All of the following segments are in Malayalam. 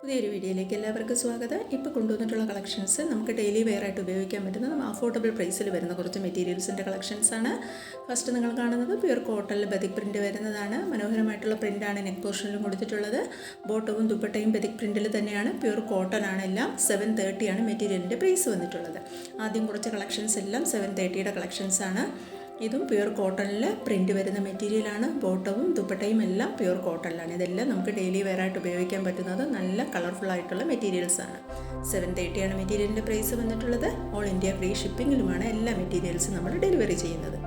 പുതിയൊരു വീഡിയോയിലേക്ക് എല്ലാവർക്കും സ്വാഗതം. ഇപ്പോൾ കൊണ്ടുവന്നിട്ടുള്ള കളക്ഷൻസ് നമുക്ക് ഡെയിലി വെയർ ആയിട്ട് ഉപയോഗിക്കാൻ പറ്റുന്ന അഫോർഡബിൾ പ്രൈസിൽ വരുന്ന കുറച്ച് മെറ്റീരിയൽസിൻ്റെ കളക്ഷൻസാണ്. ഫസ്റ്റ് നിങ്ങൾ കാണുന്നത് പ്യൂർ കോട്ടണിൽ ബതിക് പ്രിൻറ്റ് വരുന്നതാണ്. മനോഹരമായിട്ടുള്ള പ്രിൻ്റാണ് നെക്ക് പോർഷനിലും കൊടുത്തിട്ടുള്ളത്. ബോട്ടവും ദുപ്പട്ടയും ബതിക് പ്രിൻറ്റിൽ തന്നെയാണ്. പ്യൂർ കോട്ടൺ ആണ്. എല്ലാം 730 ആണ് മെറ്റീരിയലിൻ്റെ പ്രൈസ് വന്നിട്ടുള്ളത്. ആദ്യം കുറച്ച് കളക്ഷൻസ് എല്ലാം 730യുടെ കളക്ഷൻസാണ്. ഇതും പ്യൂർ കോട്ടണിൽ പ്രിൻറ്റ് വരുന്ന മെറ്റീരിയലാണ്. ബോട്ടവും ദുപ്പട്ടയും എല്ലാം പ്യൂർ കോട്ടണിലാണ്. ഇതെല്ലാം നമുക്ക് ഡെയിലി വെയർ ആയിട്ട് ഉപയോഗിക്കാൻ പറ്റുന്നത് നല്ല കളർഫുൾ ആയിട്ടുള്ള മെറ്റീരിയൽസാണ്. 730 ആണ് മെറ്റീരിയലിൻ്റെ പ്രൈസ് വന്നിട്ടുള്ളത്. ഓൾ ഇന്ത്യ ഫ്രീ ഷിപ്പിങ്ങിലുമാണ് എല്ലാ മെറ്റീരിയൽസും നമ്മൾ ഡെലിവറി ചെയ്യുന്നത്.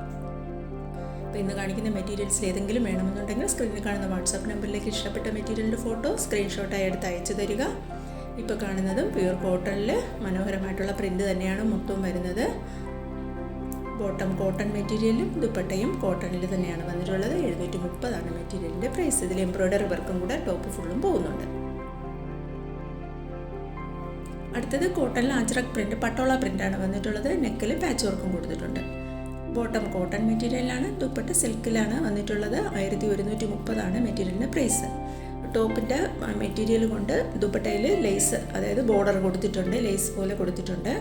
അപ്പോൾ ഇന്ന് കാണിക്കുന്ന മെറ്റീരിയൽസിൽ ഏതെങ്കിലും വേണമെന്നുണ്ടെങ്കിൽ സ്ക്രീനിൽ കാണുന്ന വാട്സാപ്പ് നമ്പറിലേക്ക് ഇഷ്ടപ്പെട്ട മെറ്റീരിയലിൻ്റെ ഫോട്ടോ സ്ക്രീൻഷോട്ടായി എടുത്ത് അയച്ചു തരിക. ഇപ്പോൾ കാണുന്നതും പ്യൂർ കോട്ടണിൽ മനോഹരമായിട്ടുള്ള പ്രിൻറ്റ് തന്നെയാണ് മൊത്തവും വരുന്നത്. ബോട്ടം കോട്ടൺ മെറ്റീരിയലും ദുപ്പട്ടയും കോട്ടണിൽ തന്നെയാണ് വന്നിട്ടുള്ളത്. 730 ആണ് മെറ്റീരിയലിൻ്റെ പ്രൈസ്. ഇതിൽ എംബ്രോയ്ഡറി വർക്കും കൂടെ ടോപ്പ് ഫുള്ളും പോകുന്നുണ്ട്. അടുത്തത് കോട്ടണിൽ അജ്രക് പ്രിൻറ്റ് പട്ടോള പ്രിൻ്റാണ് വന്നിട്ടുള്ളത്. നെക്കിൽ പാച്ച് വർക്കും കൊടുത്തിട്ടുണ്ട്. ബോട്ടം കോട്ടൺ മെറ്റീരിയലാണ്. ദുപ്പട്ട സിൽക്കിലാണ് വന്നിട്ടുള്ളത്. 1130 ആണ് മെറ്റീരിയലിൻ്റെ പ്രൈസ്. ടോപ്പിൻ്റെ മെറ്റീരിയൽ കൊണ്ട് ദുപ്പട്ടയിൽ ലേസ്, അതായത് ബോർഡർ കൊടുത്തിട്ടുണ്ട്, ലേസ് പോലെ കൊടുത്തിട്ടുണ്ട്.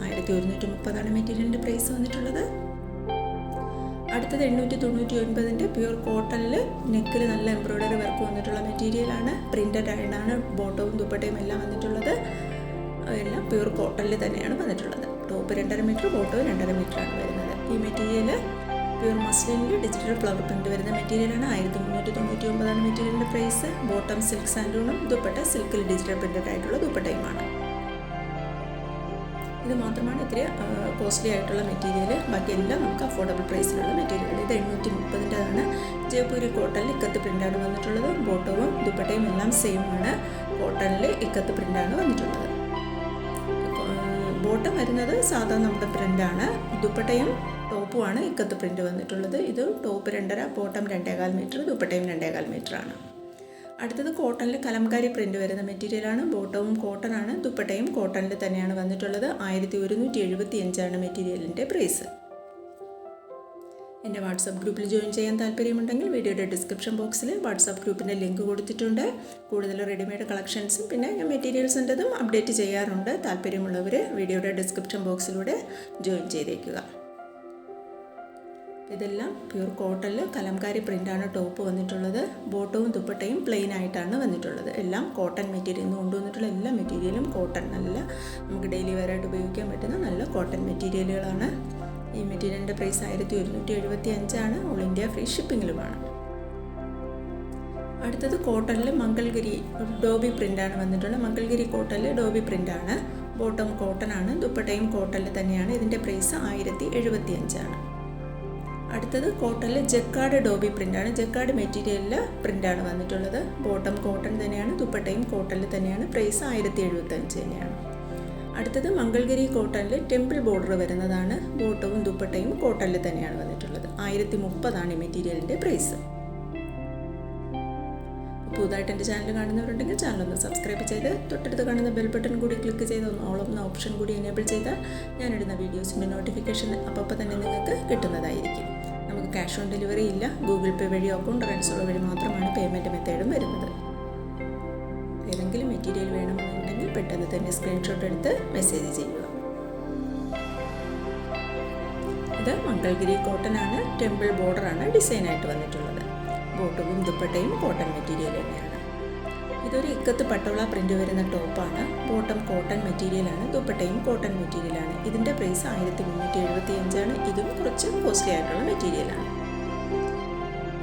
1130 ആണ് മെറ്റീരിയലിൻ്റെ പ്രൈസ് വന്നിട്ടുള്ളത്. അടുത്തത് 899 പ്യൂർ കോട്ടണിൽ നെക്കിൽ നല്ല എംബ്രോയ്ഡറി വർക്ക് വന്നിട്ടുള്ള മെറ്റീരിയലാണ്. പ്രിൻ്റഡ് ആയിട്ടാണ് ബോട്ടവും ദുപ്പട്ടയും എല്ലാം വന്നിട്ടുള്ളത്. എല്ലാം പ്യൂർ കോട്ടണിൽ തന്നെയാണ് വന്നിട്ടുള്ളത്. ടോപ്പ് 2.5 മീറ്റർ, ബോട്ടവും 2.5 മീറ്ററാണ് വരുന്നത്. ഈ മെറ്റീരിയൽ പ്യൂർ മസ്ലിനിൽ ഡിജിറ്റൽ ഫ്ലവർ പ്രിൻറ്റ് വരുന്ന മെറ്റീരിയലാണ്. 1399 ആണ് മെറ്റീരിയലിൻ്റെ പ്രൈസ്. ബോട്ടം സിൽക്ക് സാൻഡൂണും ദുപ്പട്ട സിൽക്കിൽ ഡിജിറ്റൽ പ്രിൻ്റഡ് ആയിട്ടുള്ള ദുപ്പട്ടയുമാണ്. ഇത് മാത്രമാണ് ഇത്തിരി കോസ്റ്റ്ലി ആയിട്ടുള്ള മെറ്റീരിയൽ. ബാക്കിയെല്ലാം നമുക്ക് അഫോർഡബിൾ പ്രൈസിലുള്ള മെറ്റീരിയൽ. ഇത് 830 ജയ്പൂരി കോട്ടണിൽ ഇക്കത്ത് പ്രിൻ്റാണ് വന്നിട്ടുള്ളത്. ബോട്ടവും ദുപ്പട്ടയും എല്ലാം സെയിം ആണ്. കോട്ടണിൽ ഇക്കത്ത് പ്രിൻ്റാണ് വന്നിട്ടുള്ളത്. ബോട്ടം വരുന്നത് സാധാരണ നമ്മുടെ പ്രിൻ്റാണ്. ദുപ്പട്ടയും ടോപ്പുമാണ് ഇക്കത്ത് പ്രിൻ്റ് വന്നിട്ടുള്ളത്. ഇത് ടോപ്പ് 2.5, ബോട്ടം 2.25 മീറ്റർ, ദുപ്പട്ടയും 2.25 മീറ്ററാണ്. അടുത്തത് കോട്ടണിൽ കലംകാരി പ്രിൻറ്റ് വരുന്ന മെറ്റീരിയലാണ്. ബോട്ടവും കോട്ടൺ ആണ്. ദുപ്പട്ടയും കോട്ടണിൽ തന്നെയാണ് വന്നിട്ടുള്ളത്. 1175 ആണ് മെറ്റീരിയലിൻ്റെ പ്രൈസ്. എൻ്റെ വാട്സാപ്പ് ഗ്രൂപ്പിൽ ജോയിൻ ചെയ്യാൻ താല്പര്യമുണ്ടെങ്കിൽ വീഡിയോയുടെ ഡിസ്ക്രിപ്ഷൻ ബോക്സിൽ വാട്സാപ്പ് ഗ്രൂപ്പിൻ്റെ ലിങ്ക് കൊടുത്തിട്ടുണ്ട്. കൂടുതൽ റെഡിമെയ്ഡ് കളക്ഷൻസും പിന്നെ ഞാൻ മെറ്റീരിയൽസിൻ്റെതും അപ്ഡേറ്റ് ചെയ്യാറുണ്ട്. താല്പര്യമുള്ളവർ വീഡിയോയുടെ ഡിസ്ക്രിപ്ഷൻ ബോക്സിലൂടെ ജോയിൻ ചെയ്തേക്കുക. ഇതെല്ലാം പ്യൂർ കോട്ടണിൽ കലംകാരി പ്രിൻ്റാണ് ടോപ്പ് വന്നിട്ടുള്ളത്. ബോട്ടവും ദുപ്പട്ടയും പ്ലെയിൻ ആയിട്ടാണ് വന്നിട്ടുള്ളത്. എല്ലാം കോട്ടൺ മെറ്റീരിയൽ നിന്ന് കൊണ്ടുവന്നിട്ടുള്ള എല്ലാ മെറ്റീരിയലും കോട്ടൺ, നല്ല നമുക്ക് ഡെയിലി വെയർ ആയിട്ട് ഉപയോഗിക്കാൻ പറ്റുന്ന നല്ല കോട്ടൺ മെറ്റീരിയലുകളാണ്. ഈ മെറ്റീരിയലിൻ്റെ പ്രൈസ് 1175 ആണ്. ഓൾ ഇന്ത്യ ഫ്രീ ഷിപ്പിങ്ങിലുമാണ്. അടുത്തത് കോട്ടണിൽ മംഗൾഗിരി ഡോബി പ്രിൻ്റാണ് വന്നിട്ടുള്ളത്. മംഗൾഗിരി കോട്ടണിൽ ഡോബി പ്രിൻ്റാണ്. ബോട്ടം കോട്ടൺ ആണ്. ദുപ്പട്ടയും കോട്ടണിൽ തന്നെയാണ്. ഇതിൻ്റെ പ്രൈസ് 1075 ആണ്. അടുത്തത് കോട്ടണിൽ ജക്കാർഡ് ഡോബി പ്രിൻ്റാണ്. ജക്കാർഡ് മെറ്റീരിയലിൽ പ്രിൻ്റാണ് വന്നിട്ടുള്ളത്. ബോട്ടം കോട്ടൺ തന്നെയാണ്. ദുപ്പട്ടയും കോട്ടണിൽ തന്നെയാണ്. പ്രൈസ് 1075 തന്നെയാണ്. അടുത്തത് മംഗൾഗിരി കോട്ടണിൽ ടെമ്പിൾ ബോർഡർ വരുന്നതാണ്. ബോട്ടവും ദുപ്പട്ടയും കോട്ടണിൽ തന്നെയാണ് വന്നിട്ടുള്ളത്. 1030 ആണ് ഈ മെറ്റീരിയലിൻ്റെ പ്രൈസ്. പുതുതായിട്ട് എൻ്റെ ചാനൽ കാണുന്നവരുണ്ടെങ്കിൽ ചാനലൊന്ന് സബ്സ്ക്രൈബ് ചെയ്ത് തൊട്ടടുത്ത് കാണുന്ന ബെൽ ബട്ടൺ കൂടി ക്ലിക്ക് ചെയ്ത് ഓൾ എന്ന ഓപ്ഷൻ കൂടി എനേബിൾ ചെയ്താൽ ഞാനിടുന്ന വീഡിയോസിൻ്റെ നോട്ടിഫിക്കേഷൻ അപ്പോൾ തന്നെ നിങ്ങൾക്ക് കിട്ടുന്നതായിരിക്കും. നമുക്ക് ക്യാഷ് ഓൺ ഡെലിവറി ഇല്ല. ഗൂഗിൾ പേ വഴി അക്കൗണ്ട് ട്രാൻസ്ഫർ വഴി മാത്രമാണ് പേയ്മെൻറ്റ് മെത്തേഡും വരുന്നത്. ഏതെങ്കിലും മെറ്റീരിയൽ വേണമെന്നുണ്ടെങ്കിൽ പെട്ടെന്ന് തന്നെ സ്ക്രീൻഷോട്ട് എടുത്ത് മെസ്സേജ് ചെയ്യുക. ഇത് മംഗൾഗിരി കോട്ടൺ ആണ്. ടെമ്പിൾ ബോർഡറാണ് ഡിസൈനായിട്ട് വന്നിട്ടുള്ളത്. ബോട്ടവും ദുപ്പട്ടയും കോട്ടൺ മെറ്റീരിയൽ തന്നെയാണ്. ഇതൊരു ഇക്കത്ത് പട്ടോള പ്രിൻ്റ് വരുന്ന ടോപ്പാണ്. ബോട്ടം കോട്ടൺ മെറ്റീരിയലാണ്. ദുപ്പട്ടയും കോട്ടൺ മെറ്റീരിയലാണ്. ഇതിൻ്റെ പ്രൈസ് 1375 ആണ്. ഇതും കുറച്ച് കോസ്റ്റ്ലി ആയിട്ടുള്ള മെറ്റീരിയലാണ്.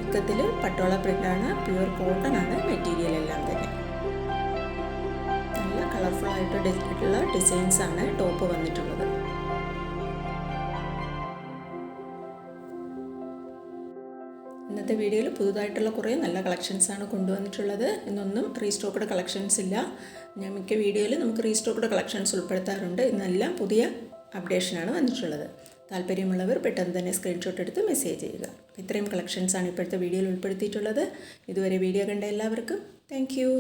ഇക്കത്തിൽ പട്ടോള പ്രിൻ്റാണ്. പ്യൂർ കോട്ടൺ ആണ് മെറ്റീരിയൽ എല്ലാം തന്നെ. നല്ല കളർഫുൾ ആയിട്ടുള്ള ഡിസൈൻസ് ആണ് ടോപ്പ് വന്നിട്ടുള്ളത്. ഇന്നത്തെ വീഡിയോയിൽ പുതുതായിട്ടുള്ള കുറേ നല്ല കളക്ഷൻസാണ് കൊണ്ടുവന്നിട്ടുള്ളത്. ഇന്നൊന്നും റീസ്റ്റോക്ക്ഡ് കളക്ഷൻസ് ഇല്ല. ഞാൻ മിക്ക വീഡിയോയിൽ നമുക്ക് റീസ്റ്റോക്ക്ഡ് കളക്ഷൻസ് ഉൾപ്പെടുത്താറുണ്ട്. ഇന്നെല്ലാം പുതിയ അപ്ഡേഷനാണ് വന്നിട്ടുള്ളത്. താല്പര്യമുള്ളവർ പെട്ടെന്ന് തന്നെ സ്ക്രീൻഷോട്ട് എടുത്ത് മെസ്സേജ് ചെയ്യുക. ഇത്രയും കളക്ഷൻസാണ് ഇപ്പോഴത്തെ വീഡിയോയിൽ ഉൾപ്പെടുത്തിയിട്ടുള്ളത്. ഇതുവരെ വീഡിയോ കണ്ട എല്ലാവർക്കും താങ്ക് യു.